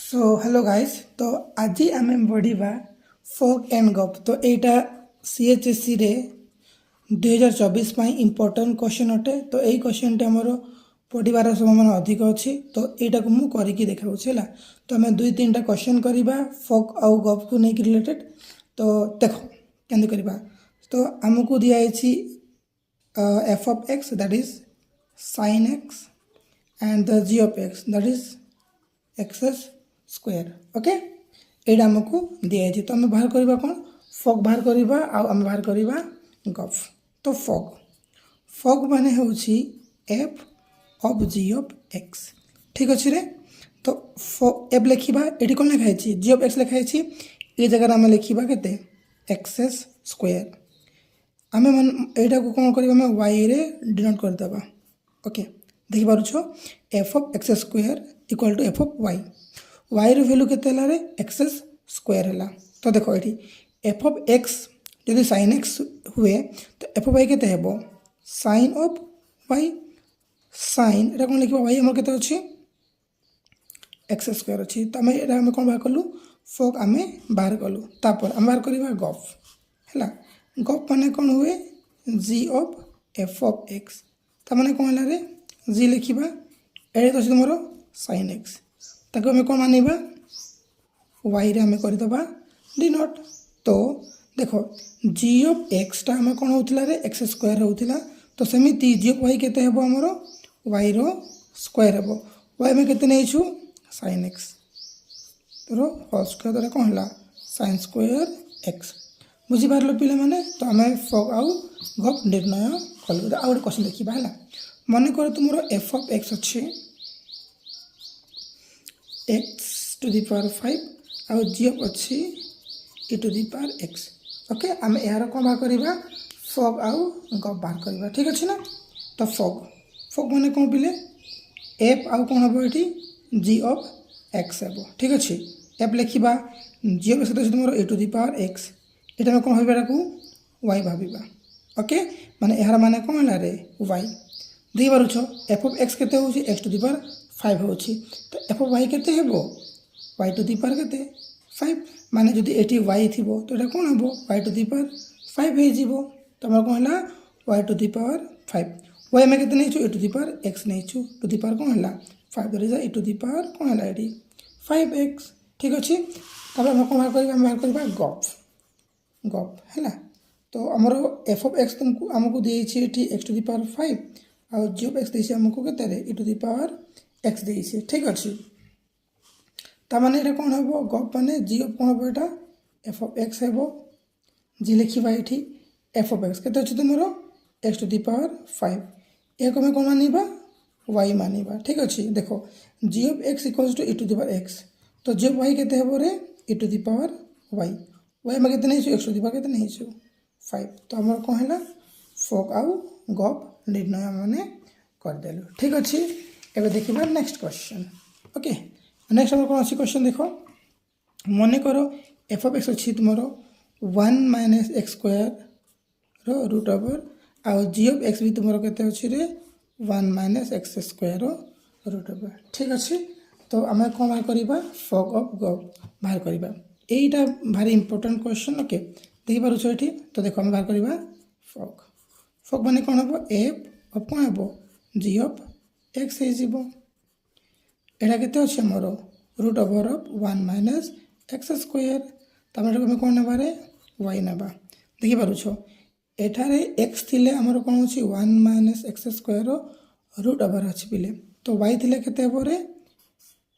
So hello guys. तो आज आम बढ़िया फोक एंड गप। तो यहाँ सीएचएससी रे 2024 इम्पोर्टाट क्वेश्चन अटे। तो यही क्वेश्चन टी आमर पढ़ार समय अधिक अच्छी। तो यहाँ को मुझे करके देखा। तो आम दुई तीन टा क्वेश्चन करवा फोक आउ गप को लेकिन रिलेटेड। तो देख केमती करवा। तो आमको दिखाई F of x that is sin x and the g of x that is x square. Okay यहाँ आमको दिखाई। तो आम बाहर करवा कौन फक बाहर करवा आम बाहर करवा गफ। तो फक माने हूँ F of G of X. ठीक अच्छे रे। तो एफ लिखा ये कौन लिखाई जी ऑफ एक्स लिखाई। ये जगह आम लिखा के एक्स स्क्वायर। आम यहाँ को कौन कर वाई रे डिनोट करदे। ओके देखिपुछ F of X square equal to F of Y. Y value के एक्स स्क्वायर है। तो देखो ये एफ ऑफ एक्स जब sin एक्स हुए तो एफ ऑफ वाई के साइन ऑफ वाई। साइन यहाँ कौन लिखा वाई आम के अच्छी एक्स स्क्वायर अच्छी। तो आम कौन बाहर कलु फोक आम बाहर कलु। तापर आम बाहर करवा गफ है। गफ मान कौन हुए जी ऑफ एफ ऑफ एक्स। ताने कौन है जी लिखा ये तो अच्छे तुम sin एक्स ताको आम कौन मानिबा वाई रे आम करदे डिनोट। तो देखो जी ऑफ एक्स टा आम कौन होता रे एक्स स्क्वायर होता। तो सेमती जी ऑफ वाई केते हेबो हमरो वाई रो स्क्वायर हेबो। वाई आम केते नेइछु sin एक्स रो होल स्क्वायर द्वारा कौन है sin स्क्वायर एक्स। बुझी पारलो पिले माने। तो आम फक आउ गप निर्णय कलु। आउ गोटे क्वेश्चन देखा है। मन कर तुम एफ ऑफ एक्स अच्छे एक्स टू दी पावर 5 आउ जी ऑफ अच्छी E to the power X. Okay आम यार कौन बाहर करवा फक आउ गप बाहर करवा। ठीक अच्छे ना। तो फक मैंने कौन पिले एफ आउ कौन हम ये जी ऑफ एक्स हे। ठीक अच्छे एफ लिखा जी ऑफ एक्स तुम ए टू दी पावर एक्स। यहाँ कौन भाई वाई भाविबा। ओके माने यार माने कौन है रे वाई। देख पारुछ एफ ऑफ एक्स केते होची एक्स टू दी पावर 5 होची। तो एफ ऑफ वाई केते हेबो वाई टू दी पावर केते 5 माने जदि एटी वाई थिबो तो एटा कोन हेबो वाई टू दी पावर 5 हे जिवो। तो हमर कोन हला Y to the power 5 Y में केते नेछु E to the power X नेछु टू दी पावर कोन हला 5 there is E to the power कोन हला एटी 5x। ठीक अछि। तब हम कोन बाहर करबा गप है। तो आमर एफ ऑफ एक्स तुमको आमको दिए एक्स टू दी पावर 5 आउ जी ऑफ एक्स देसी आमको केते रे E to the power x देसी। ठीक अच्छे। ताने ये कौन हम गप माने जी ऑफ कौन हम यहाँ एफ ऑफ एक्स हे। जी लिखा ये एफ ऑफ एक्स केते अच्छे तुम एक्स टू दी पावर 5 या आम कौन मानिबा वाई मानिबा। ठीक अच्छे। देखो G of X equals to E to the power X. तो जी ऑफ वाई केते हेबो रे E to the power Y. Y में केते नहीं एक्स टू दी पावर केते नहीं 5। तो आम कौन है फोक आउ गप निर्णय मैंने करदेलु। ठीक अच्छे। एबे देखिबा नेक्स्ट क्वेश्चन। ओके नेक्स्ट आम कौन अच्छी क्वेश्चन देख मन कर एफ ऑफ एक्स अच्छी तुम 1 minus X square rho root over आउ जी ऑफ एक्स भी तुम केते अच्छी रे 1 minus X square rho root over. ठीक अच्छे। तो आम कौन बाहर करवा फक ऑफ गप बाहर करवा। यहीटा भारी इंपोर्टेंट क्वेश्चन। ओके देखी पारुछ ये। तो देखो आम बाहर करवा फक माने कौन हम एफ ऑफ कौन हम जी ऑफ एक्स यहाँ के अच्छे मोर root over of 1 minus X square. तमें कौन ना वाई ना देखी पारुछ एठारे एक्स थिले आमर कौन अच्छी 1 minus X square root over अच्छी पिले। तो वाई थिले केते रे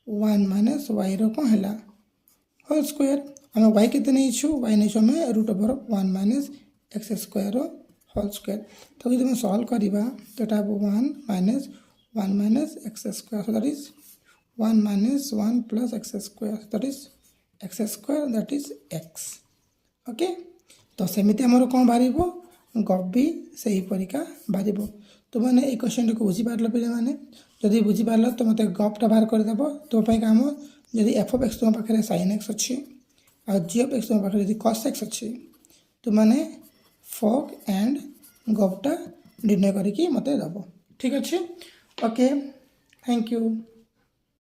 1 माइनस वाई रो कौन है होल स्क्वायर। आम वाई केते नहीं वाई नहीं आम root over of 1 minus X square whole square. तो यदि सॉल्व करवा तो यहाँ 1 minus X square so that is 1 minus 1 plus X square that is X square that is X. Okay तो सेमती आमर कौन बाहर गप भी से ही परिका बाहर। तो मैंने ये क्वेश्चन को बुझीपार पे मैंने जदि बुझीपार तो मत गपटा बाहर करदेव तुम काम। जदि एफ ऑफ एक्स तुम पाखे sin एक्स अच्छी आ जी ऑफ एक्स तुम पाखे cos एक्स अच्छी तुमने फक एंड गपटा निर्णय करके मत दब। ठीक अच्छे। Okay thank you.